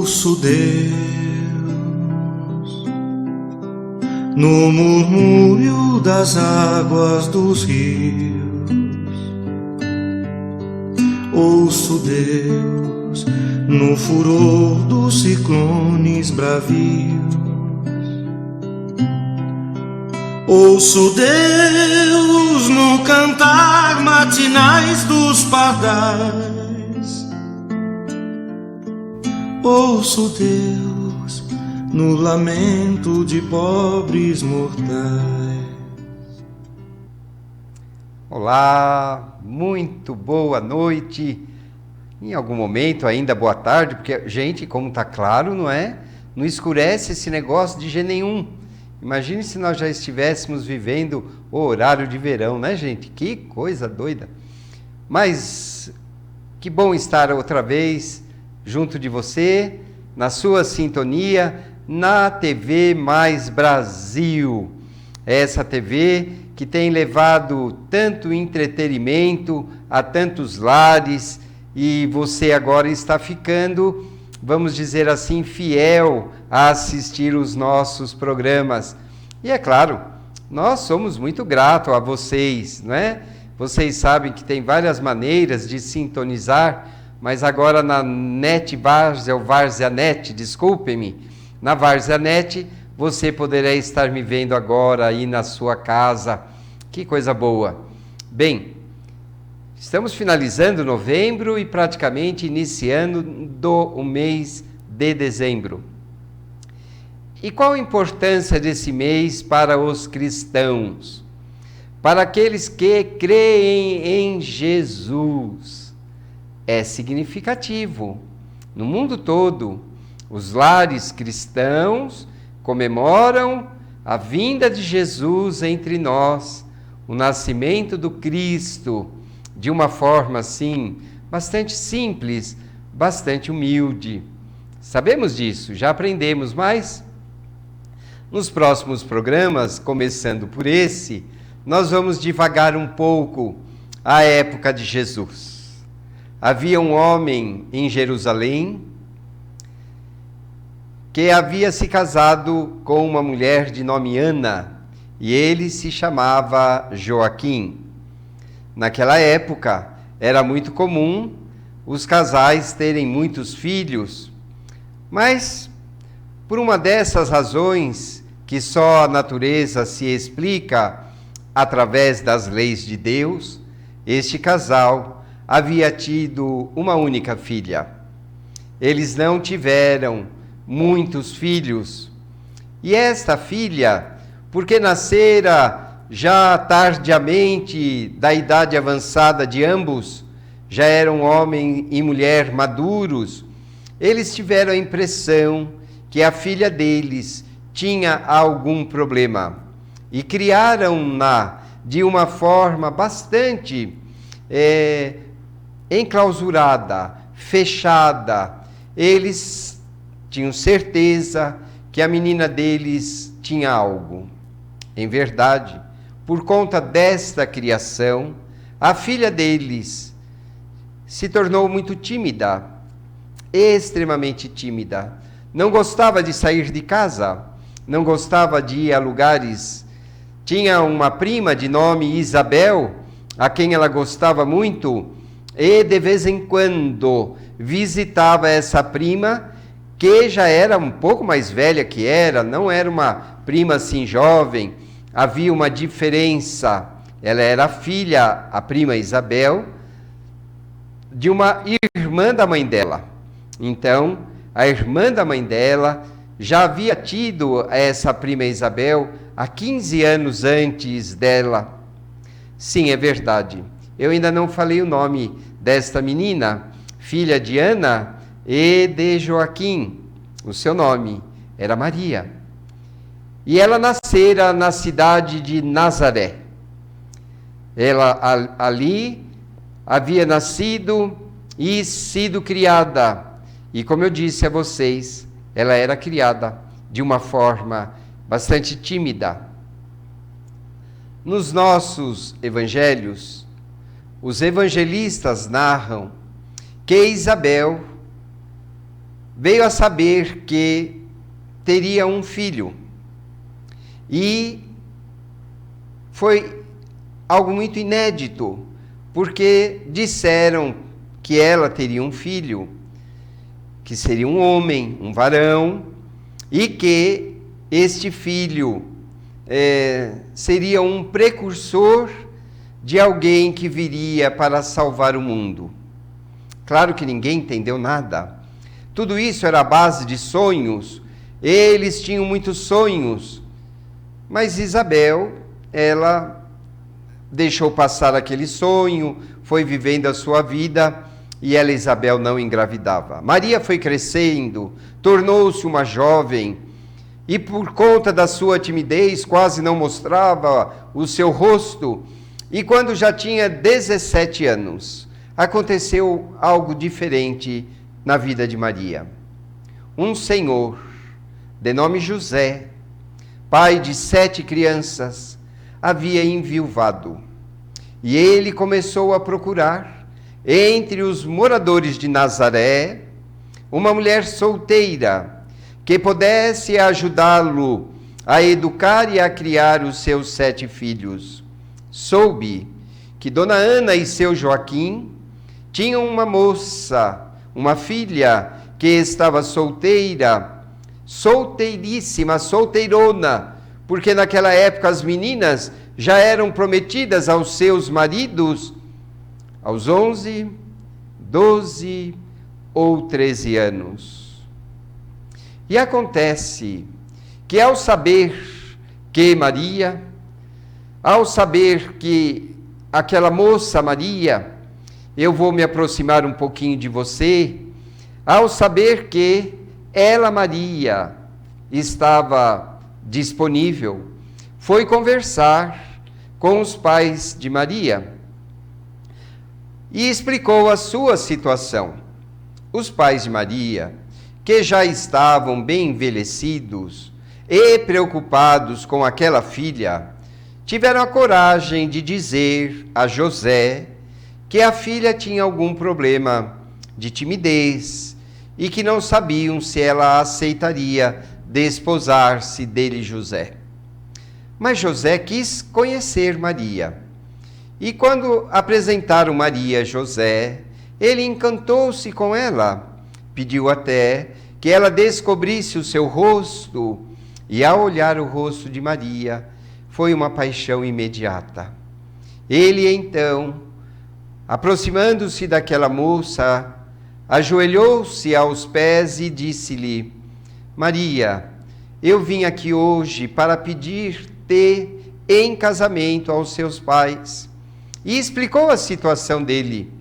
Ouço Deus no murmúrio das águas dos rios. Ouço Deus no furor dos ciclones bravios. Ouço Deus no cantar matinais dos pardais. Ouço Deus no lamento de pobres mortais. Olá, muito boa noite. Em algum momento ainda boa tarde, porque, gente, como tá claro, não escurece esse negócio de jeito nenhum. Imagine se nós já estivéssemos vivendo o horário de verão, né, gente? Que coisa doida. Mas que bom estar outra vez junto de você, na sua sintonia, na TV Mais Brasil. Essa TV que tem levado tanto entretenimento a tantos lares, e você agora está ficando, vamos dizer assim, fiel a assistir os nossos programas. E é claro, nós somos muito gratos a vocês, não é? Vocês sabem que tem várias maneiras de sintonizar, mas agora na NET Várzea, ou Várzea NET, desculpem-me, na Várzea NET, você poderá estar me vendo agora aí na sua casa. Que coisa boa. Bem, estamos finalizando novembro e praticamente iniciando o mês de dezembro. E qual a importância desse mês para os cristãos? Para aqueles que creem em Jesus? É significativo. No mundo todo, os lares cristãos comemoram a vinda de Jesus entre nós, o nascimento do Cristo, de uma forma assim, bastante simples, bastante humilde. Sabemos disso, já aprendemos, mas nos próximos programas, começando por esse, nós vamos divagar um pouco a época de Jesus. Havia um homem em Jerusalém que havia se casado com uma mulher de nome Ana, e ele se chamava Joaquim. Naquela época, era muito comum os casais terem muitos filhos, mas por uma dessas razões que só a natureza se explica através das leis de Deus, este casal havia tido uma única filha. Eles não tiveram muitos filhos. E esta filha, porque nascera já tardiamente da idade avançada de ambos, já eram homem e mulher maduros, eles tiveram a impressão que a filha deles tinha algum problema e criaram-na de uma forma bastante enclausurada, fechada. Eles tinham certeza que a menina deles tinha algo. Em verdade, por conta desta criação, a filha deles se tornou muito tímida, extremamente tímida. Não gostava de sair de casa, não gostava de ir a lugares. Tinha uma prima de nome Isabel, a quem ela gostava muito, e de vez em quando visitava essa prima, que já era um pouco mais velha que era, não era uma prima assim jovem, havia uma diferença. Ela era filha, a prima Isabel, de uma irmã da mãe dela. Então, a irmã da mãe dela já havia tido essa prima Isabel há 15 anos antes dela. Sim, é verdade. Eu ainda não falei o nome desta menina, filha de Ana e de Joaquim. O seu nome era Maria. E ela nascera na cidade de Nazaré. Ela ali havia nascido e sido criada. E como eu disse a vocês, ela era criada de uma forma bastante tímida. Nos nossos evangelhos, os evangelistas narram que Isabel veio a saber que teria um filho. E foi algo muito inédito, porque disseram que ela teria um filho, que seria um homem, um varão, e que este filho seria um precursor de alguém que viria para salvar o mundo. Claro que ninguém entendeu nada. Tudo isso era a base de sonhos. Eles tinham muitos sonhos. Mas Isabel, ela deixou passar aquele sonho, foi vivendo a sua vida, e ela, Isabel, não engravidava. Maria foi crescendo, tornou-se uma jovem, e por conta da sua timidez, quase não mostrava o seu rosto. E quando já tinha 17 anos, aconteceu algo diferente na vida de Maria. Um senhor, de nome José, pai de 7 crianças, havia enviuvado. E ele começou a procurar, entre os moradores de Nazaré, uma mulher solteira, que pudesse ajudá-lo a educar e a criar os seus 7 filhos. Soube que Dona Ana e seu Joaquim tinham uma moça, uma filha, que estava solteira, solteiríssima, solteirona, porque naquela época as meninas já eram prometidas aos seus maridos aos 11, 12 ou 13 anos. E acontece que ao saber que Maria, ao saber que aquela moça Maria, eu vou me aproximar um pouquinho de você, ao saber que ela, Maria, estava disponível, foi conversar com os pais de Maria e explicou a sua situação. Os pais de Maria, que já estavam bem envelhecidos e preocupados com aquela filha, tiveram a coragem de dizer a José que a filha tinha algum problema de timidez e que não sabiam se ela aceitaria desposar-se dele, José. Mas José quis conhecer Maria. E quando apresentaram Maria a José, ele encantou-se com ela. Pediu até que ela descobrisse o seu rosto, e ao olhar o rosto de Maria, foi uma paixão imediata. Ele então, aproximando-se daquela moça, ajoelhou-se aos pés e disse-lhe: Maria, eu vim aqui hoje para pedir-te em casamento aos seus pais. E explicou a situação dele.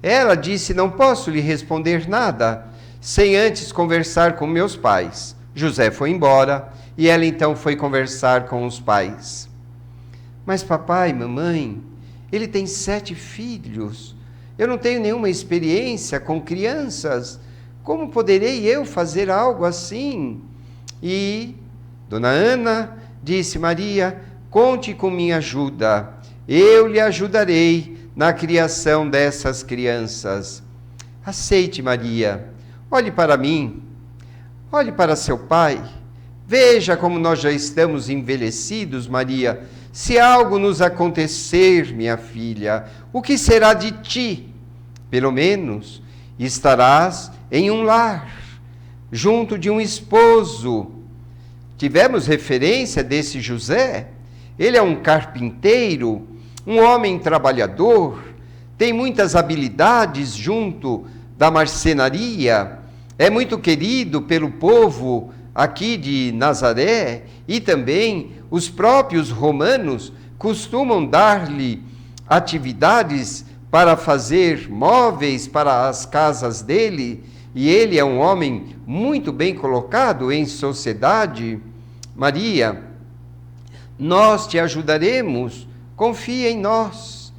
Ela disse: não posso lhe responder nada sem antes conversar com meus pais. José foi embora e ela então foi conversar com os pais. Mas papai, mamãe, ele tem 7 filhos. Eu não tenho nenhuma experiência com crianças. Como poderei eu fazer algo assim? E Dona Ana disse: Maria, conte com minha ajuda. Eu lhe ajudarei na criação dessas crianças. Aceite, Maria. Olhe para mim. Olhe para seu pai. Veja como nós já estamos envelhecidos, Maria. Se algo nos acontecer, minha filha, o que será de ti? Pelo menos estarás em um lar, junto de um esposo. Tivemos referência desse José? Ele é um carpinteiro, um homem trabalhador, tem muitas habilidades junto da marcenaria, é muito querido pelo povo aqui de Nazaré, e também os próprios romanos costumam dar-lhe atividades para fazer móveis para as casas dele, e ele é um homem muito bem colocado em sociedade. Maria, nós te ajudaremos, confia em nós.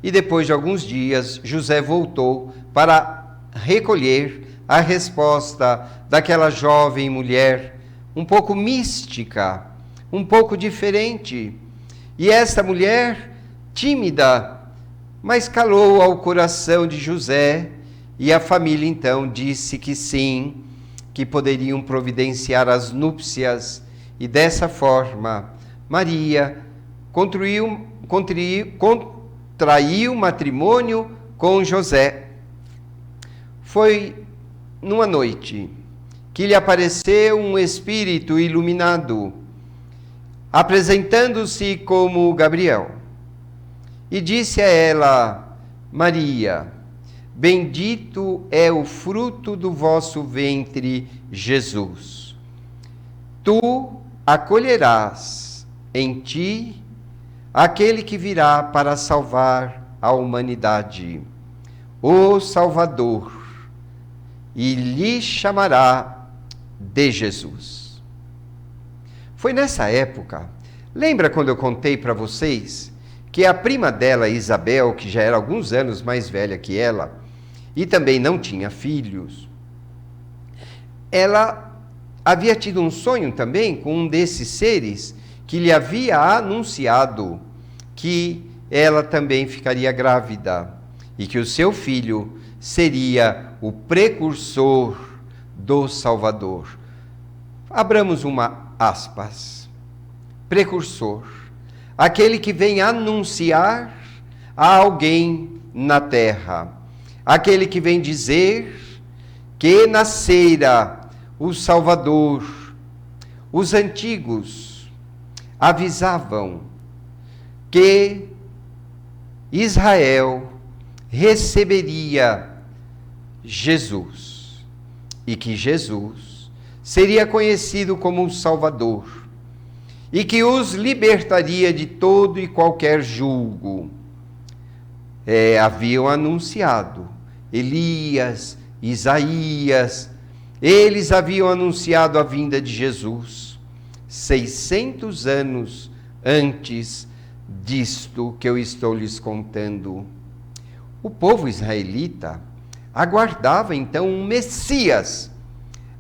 E depois de alguns dias, José voltou para recolher a resposta daquela jovem mulher, um pouco mística, um pouco diferente. E esta mulher, tímida, mas calou ao coração de José, E a família então disse que sim, que poderiam providenciar as núpcias, e dessa forma Maria contraiu matrimônio com José. Foi numa noite que lhe apareceu um espírito iluminado, apresentando-se como Gabriel, e disse a ela: Maria, bendito é o fruto do vosso ventre, Jesus. Tu acolherás em ti aquele que virá para salvar a humanidade, o Salvador, e lhe chamará de Jesus. Foi nessa época, lembra quando eu contei para vocês que a prima dela, Isabel, que já era alguns anos mais velha que ela, e também não tinha filhos, ela havia tido um sonho também com um desses seres que lhe havia anunciado que ela também ficaria grávida e que o seu filho seria o precursor do Salvador. Abramos uma aspas. Precursor. Aquele que vem anunciar a alguém na terra. Aquele que vem dizer que nascera o Salvador. Os antigos avisavam que Israel receberia Jesus e que Jesus seria conhecido como o Salvador e que os libertaria de todo e qualquer julgo. Haviam anunciado Elias, Isaías, eles haviam anunciado a vinda de Jesus 600 anos antes disto que eu estou lhes contando. O povo israelita aguardava então um Messias,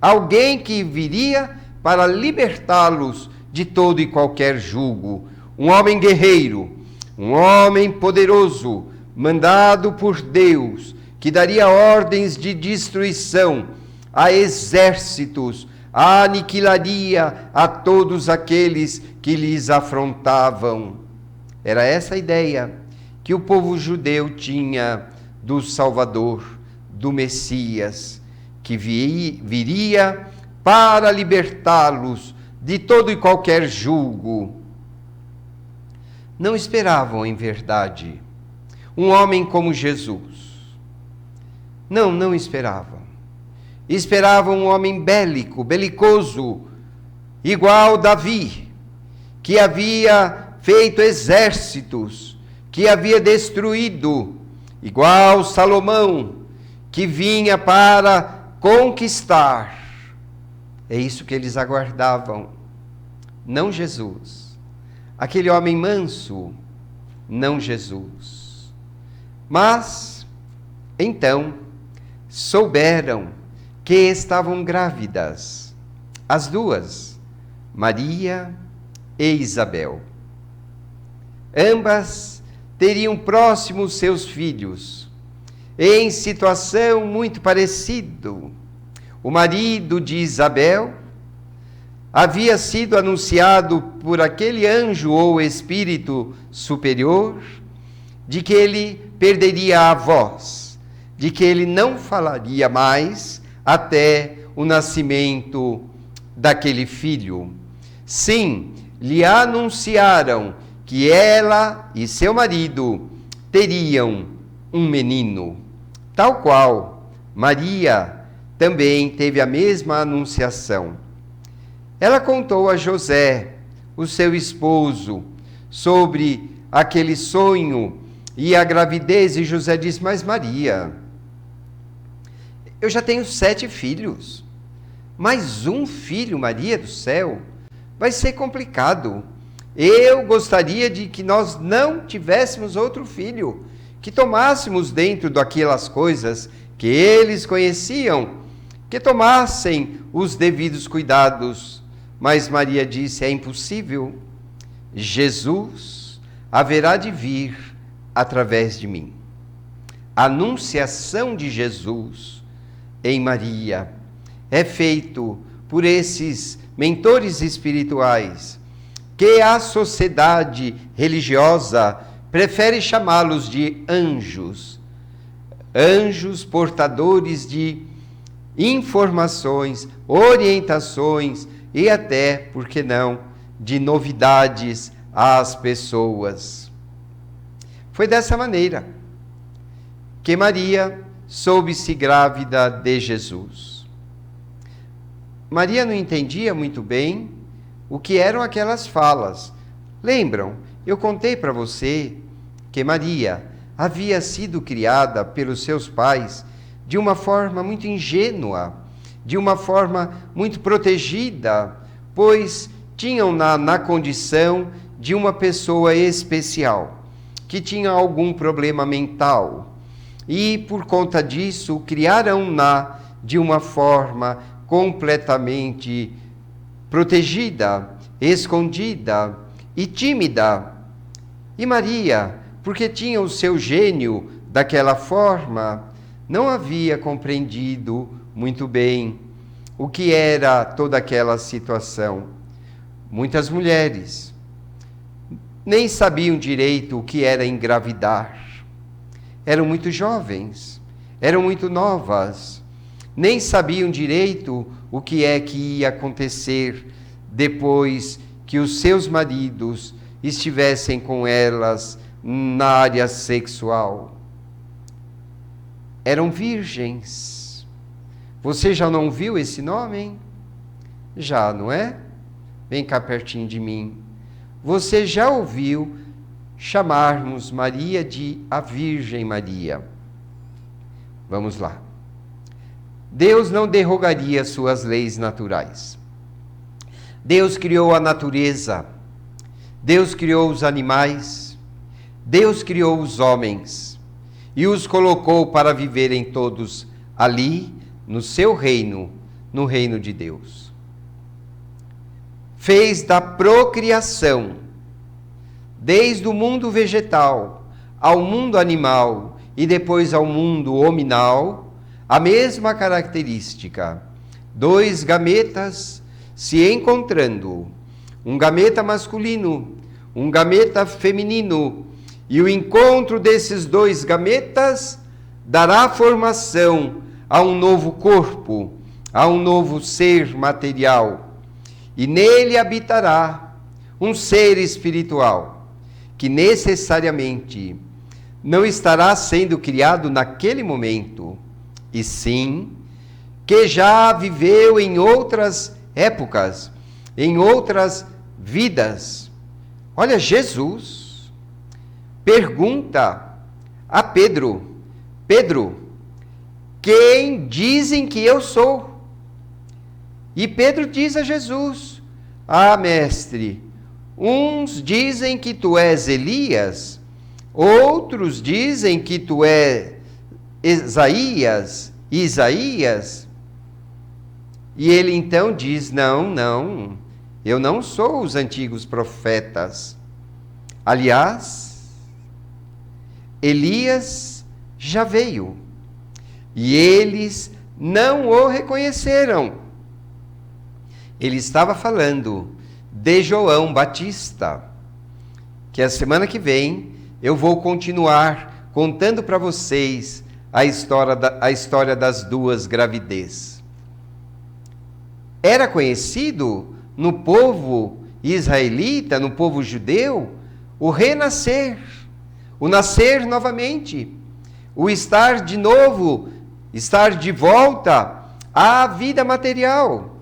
alguém que viria para libertá-los de todo e qualquer jugo, um homem guerreiro, um homem poderoso, mandado por Deus, que daria ordens de destruição a exércitos, aniquilaria a todos aqueles que lhes afrontavam. Era essa a ideia que o povo judeu tinha do Salvador, do Messias, que viria para libertá-los de todo e qualquer julgo. Não esperavam, em verdade, um homem como Jesus. Não esperavam. Esperavam um homem bélico, belicoso, igual Davi, que havia feito exércitos, que havia destruído, igual Salomão, que vinha para conquistar. É isso que eles aguardavam. Não Jesus. Aquele homem manso, não Jesus. Mas, então, souberam que estavam grávidas, as duas, Maria e Isabel. Ambas teriam próximos seus filhos, em situação muito parecida. O marido de Isabel havia sido anunciado por aquele anjo ou espírito superior de que ele perderia a voz, de que ele não falaria mais até o nascimento daquele filho. Sim, lhe anunciaram que ela e seu marido teriam um menino, tal qual Maria também teve a mesma anunciação. Ela contou a José, o seu esposo, sobre aquele sonho e a gravidez, e José disse: mas Maria, eu já tenho 7 filhos, mais um filho, Maria do céu, vai ser complicado. Eu gostaria de que nós não tivéssemos outro filho, que tomássemos dentro daquelas coisas que eles conheciam, que tomassem os devidos cuidados. Mas Maria disse: é impossível, Jesus haverá de vir através de mim. anunciação de Jesus em Maria é feito por esses mentores espirituais que a sociedade religiosa prefere chamá-los de anjos. Anjos portadores de informações, orientações e até, por que não, de novidades às pessoas. Foi dessa maneira que Maria soube-se grávida de Jesus. Maria não entendia muito bem o que eram aquelas falas. Lembram? Eu contei para você que Maria havia sido criada pelos seus pais de uma forma muito ingênua, de uma forma muito protegida, pois tinham-na na condição de uma pessoa especial, que tinha algum problema mental. E, por conta disso, criaram-na de uma forma completamente protegida, escondida e tímida. E Maria, porque tinha o seu gênio daquela forma, não havia compreendido muito bem o que era toda aquela situação. Muitas mulheres nem sabiam direito o que era engravidar. Eram muito jovens, eram muito novas, nem sabiam direito o que é que ia acontecer depois que os seus maridos estivessem com elas na área sexual. Eram virgens. Você já não viu esse nome, hein? Já, não é? Vem cá pertinho de mim. Você já ouviu chamarmos Maria de a Virgem Maria? Vamos lá. Deus não derrogaria suas leis naturais. Deus criou a natureza. Deus criou os animais. Deus criou os homens e os colocou para viverem todos ali, no seu reino, no reino de Deus. Fez da procriação, desde o mundo vegetal ao mundo animal e depois ao mundo hominal, a mesma característica. 2 gametas se encontrando, um gameta masculino, um gameta feminino, e o encontro desses 2 gametas dará formação a um novo corpo, a um novo ser material, e nele habitará um ser espiritual, que necessariamente não estará sendo criado naquele momento, e sim que já viveu em outras épocas, em outras vidas. Olha, Jesus pergunta a Pedro: Pedro, quem dizem que eu sou? E Pedro diz a Jesus: Ah, mestre, uns dizem que tu és Elias, outros dizem que tu és Isaías. E ele então diz: Não, eu não sou os antigos profetas. Aliás, Elias já veio e eles não o reconheceram. Ele estava falando de João Batista, que a semana que vem eu vou continuar contando para vocês a história das 2 gravidez. Era conhecido no povo israelita, no povo judeu, o renascer, o nascer novamente, o estar de novo, estar de volta à vida material.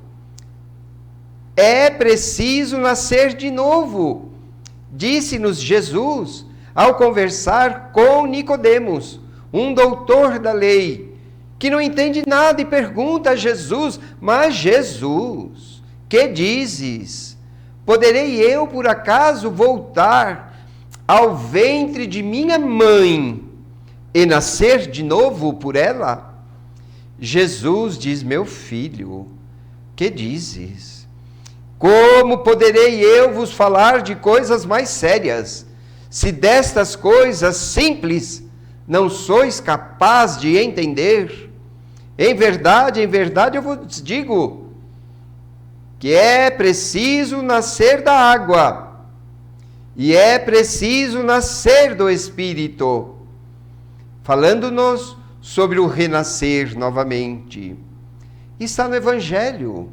É preciso nascer de novo, disse-nos Jesus ao conversar com Nicodemos, um doutor da lei, que não entende nada e pergunta a Jesus: Mas Jesus, que dizes? Poderei eu, por acaso, voltar ao ventre de minha mãe e nascer de novo por ela? Jesus diz: Meu filho, que dizes? Como poderei eu vos falar de coisas mais sérias, se destas coisas simples não sois capaz de entender? Em verdade eu vos digo que é preciso nascer da água e é preciso nascer do Espírito, falando-nos sobre o renascer novamente. Está no Evangelho.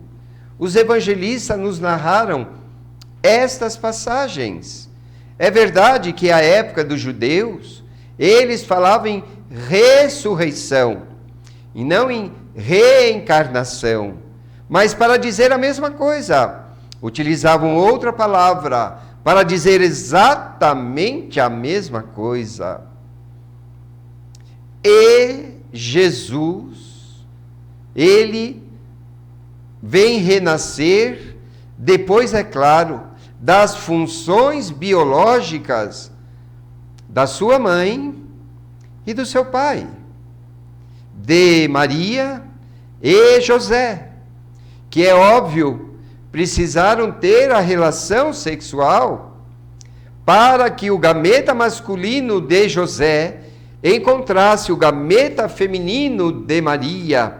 Os evangelistas nos narraram estas passagens. É verdade que à época dos judeus, eles falavam em ressurreição e não em reencarnação, mas para dizer a mesma coisa, utilizavam outra palavra para dizer exatamente a mesma coisa. E Jesus, ele vem renascer depois, é claro, das funções biológicas da sua mãe e do seu pai, de Maria e José, que é óbvio, precisaram ter a relação sexual para que o gameta masculino de José encontrasse o gameta feminino de Maria.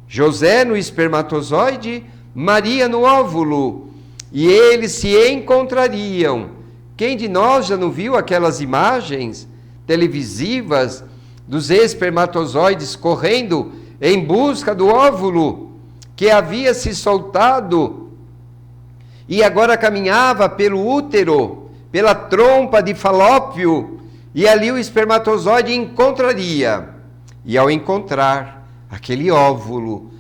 José no espermatozoide, Maria no óvulo, e eles se encontrariam. Quem de nós já não viu aquelas imagens televisivas dos espermatozoides correndo em busca do óvulo que havia se soltado e agora caminhava pelo útero, pela trompa de Falópio, e ali o espermatozoide encontraria. E ao encontrar aquele óvulo,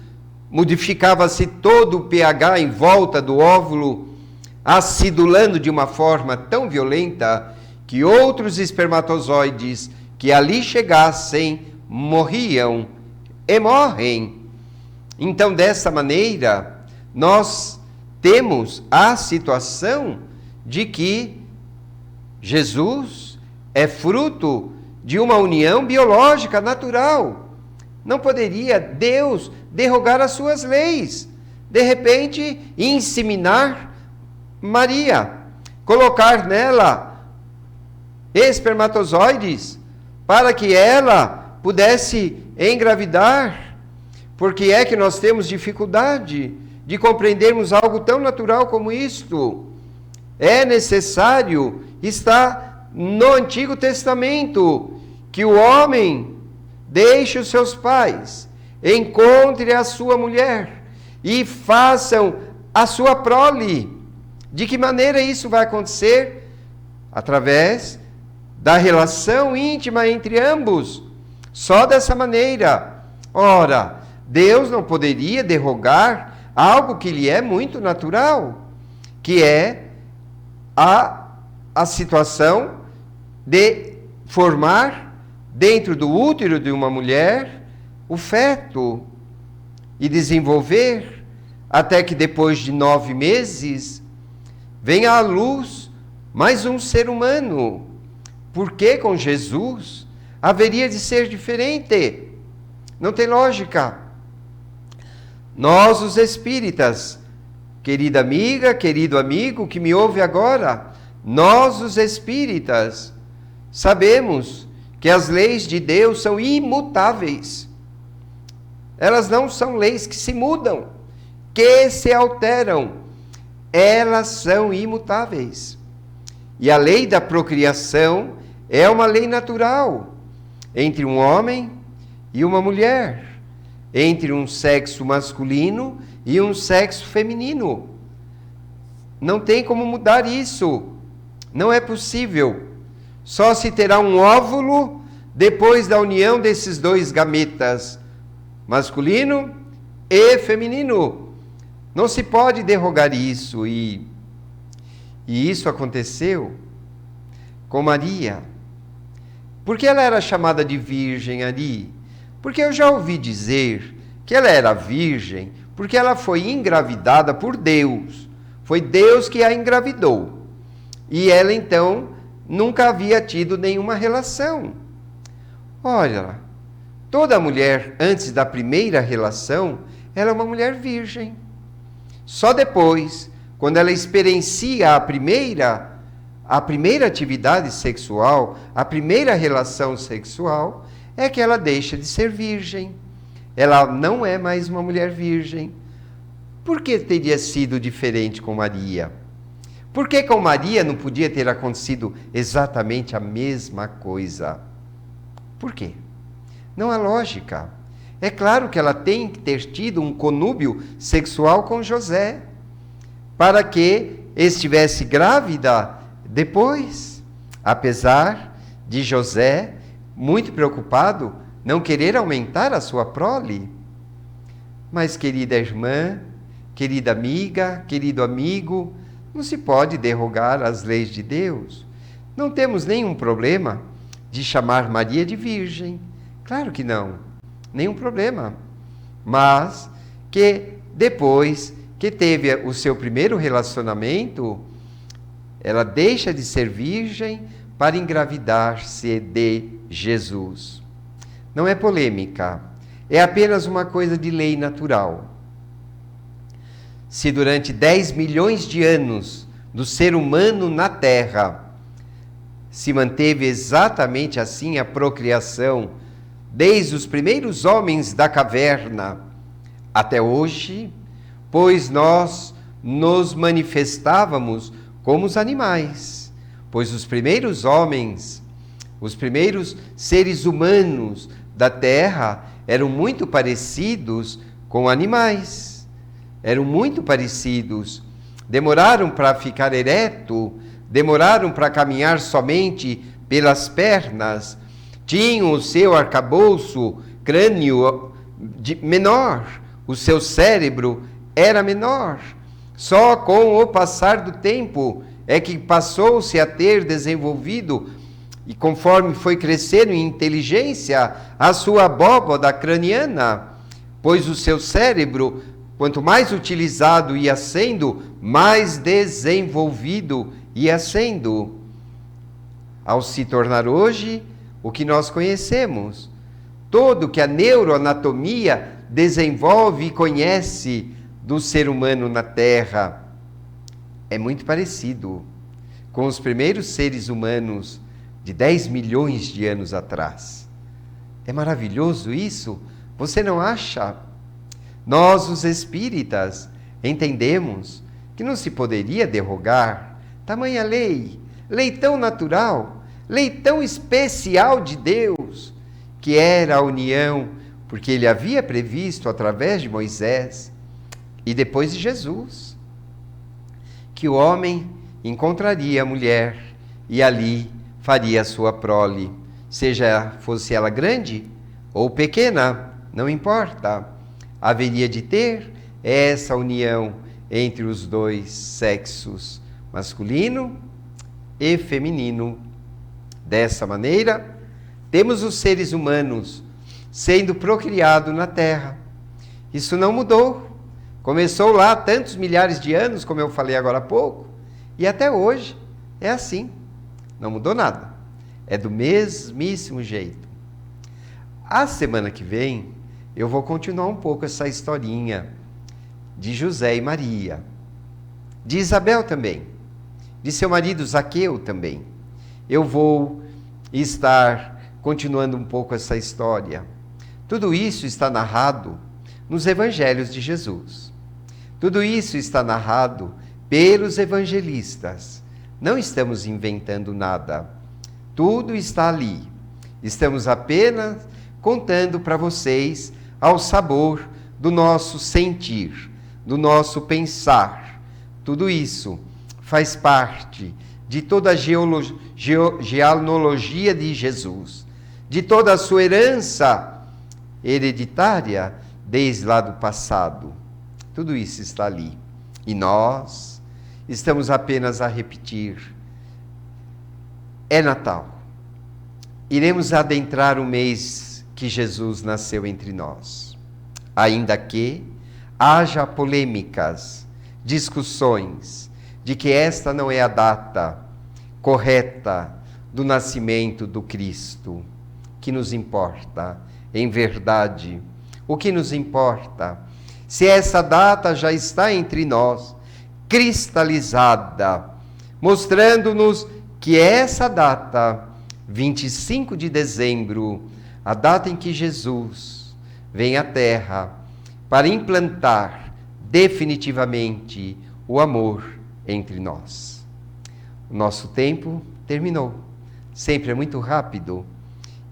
modificava-se todo o pH em volta do óvulo, acidulando de uma forma tão violenta que outros espermatozoides que ali chegassem morriam e morrem. Então, dessa maneira, nós temos a situação de que Jesus é fruto de uma união biológica natural. Não poderia Deus derrogar as suas leis, de repente inseminar Maria, colocar nela espermatozoides para que ela pudesse engravidar. Porque é que nós temos dificuldade de compreendermos algo tão natural como isto. É necessário, está no Antigo Testamento, que o homem deixe os seus pais, encontre a sua mulher e façam a sua prole. De que maneira isso vai acontecer? Através da relação íntima entre ambos. Só dessa maneira. Ora, Deus não poderia derrogar algo que lhe é muito natural, que é a situação de formar dentro do útero de uma mulher o feto e desenvolver até que depois de 9 meses venha à luz mais um ser humano. Porque com Jesus haveria de ser diferente? Não tem lógica. Nós, os espíritas, querida amiga, querido amigo que me ouve agora, nós, os espíritas, sabemos que as leis de Deus são imutáveis. Elas não são leis que se mudam, que se alteram. Elas são imutáveis. E a lei da procriação é uma lei natural entre um homem e uma mulher, entre um sexo masculino e um sexo feminino. Não tem como mudar isso. Não é possível. Só se terá um óvulo depois da união desses dois gametas, masculino e feminino. Não se pode derrogar isso. E isso aconteceu com Maria. Por que ela era chamada de virgem ali? Porque eu já ouvi dizer que ela era virgem porque ela foi engravidada por Deus. Foi Deus que a engravidou. E ela, então, nunca havia tido nenhuma relação. Olha, toda mulher, antes da primeira relação, ela é uma mulher virgem. Só depois, quando ela experiencia a primeira, a primeira atividade sexual, a primeira relação sexual, é que ela deixa de ser virgem. Ela não é mais uma mulher virgem. Por que teria sido diferente com Maria? Por que com Maria não podia ter acontecido exatamente a mesma coisa? Por quê? Não há lógica. É claro que ela tem que ter tido um conúbio sexual com José, para que estivesse grávida depois, apesar de José, muito preocupado, não querer aumentar a sua prole. Mas, querida irmã, querida amiga, querido amigo, não se pode derrogar as leis de Deus. Não temos nenhum problema de chamar Maria de virgem. Claro que não, nenhum problema. Mas que depois que teve o seu primeiro relacionamento, ela deixa de ser virgem para engravidar-se de Jesus. Não é polêmica, é apenas uma coisa de lei natural. Se durante 10 milhões de anos do ser humano na Terra se manteve exatamente assim a procriação, desde os primeiros homens da caverna até hoje, pois nós nos manifestávamos como os animais, pois os primeiros homens, os primeiros seres humanos da Terra eram muito parecidos com animais, eram muito parecidos, demoraram para ficar ereto, demoraram para caminhar somente pelas pernas, tinham o seu arcabouço crânio menor, o seu cérebro era menor. Só com o passar do tempo é que passou-se a ter desenvolvido, e conforme foi crescendo em inteligência, a sua abóbada craniana, pois o seu cérebro, quanto mais utilizado ia sendo, mais desenvolvido ia sendo, ao se tornar hoje o que nós conhecemos. Todo que a neuroanatomia desenvolve e conhece do ser humano na Terra é muito parecido com os primeiros seres humanos de 10 milhões de anos atrás. É maravilhoso isso? Você não acha? Nós, os espíritas, entendemos que não se poderia derrogar tamanha lei, lei tão natural, lei tão especial de Deus, que era a união, porque ele havia previsto através de Moisés e depois de Jesus, que o homem encontraria a mulher e ali faria a sua prole, fosse ela grande ou pequena, não importa. Haveria de ter essa união entre os dois sexos, masculino e feminino. Dessa maneira, temos os seres humanos sendo procriados na Terra. Isso não mudou. Começou lá há tantos milhares de anos, como eu falei agora há pouco, e até hoje é assim. Não mudou nada. É do mesmíssimo jeito. A semana que vem, eu vou continuar um pouco essa historinha de José e Maria, de Isabel também, de seu marido Zaqueu também. Eu vou estar continuando um pouco essa história. Tudo isso está narrado nos evangelhos de Jesus. Tudo isso está narrado pelos evangelistas. Não estamos inventando nada. Tudo está ali. Estamos apenas contando para vocês ao sabor do nosso sentir, do nosso pensar. Tudo isso faz parte de toda a genealogia de Jesus, de toda a sua herança hereditária desde lá do passado. Tudo isso está ali. E nós estamos apenas a repetir. É Natal. Iremos adentrar o mês que Jesus nasceu entre nós. Ainda que haja polêmicas, discussões, de que esta não é a data correta do nascimento do Cristo. O que nos importa, em verdade? O que nos importa? Se essa data já está entre nós, cristalizada, mostrando-nos que essa data, 25 de dezembro, a data em que Jesus vem à Terra para implantar definitivamente o amor entre nós. O nosso tempo terminou. Sempre é muito rápido.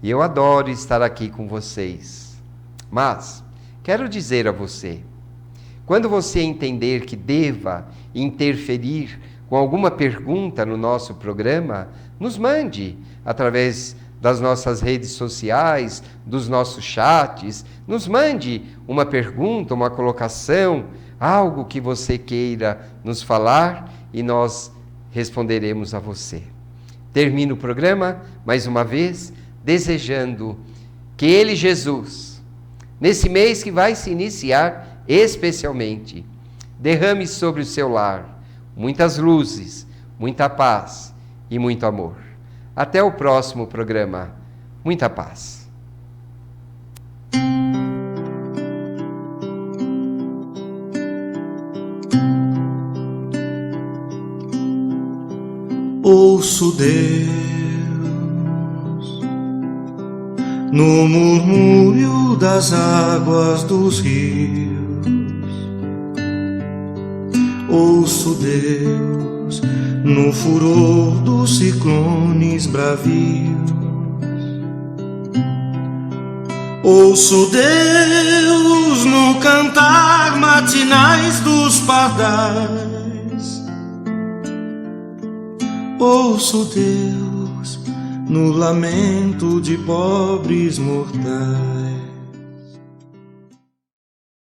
E eu adoro estar aqui com vocês. Mas quero dizer a você, quando você entender que deva interferir com alguma pergunta no nosso programa, nos mande através das nossas redes sociais, dos nossos chats, nos mande uma pergunta, uma colocação, algo que você queira nos falar e nós responderemos a você. Termino o programa, mais uma vez, desejando que Ele, Jesus, nesse mês que vai se iniciar especialmente, derrame sobre o seu lar muitas luzes, muita paz e muito amor. Até o próximo programa. Muita paz. Ouço Deus no murmúrio das águas dos rios. Ouço Deus no furor dos ciclones bravios. Ouço Deus no cantar matinais dos pardais. Ouço Deus no lamento de pobres mortais.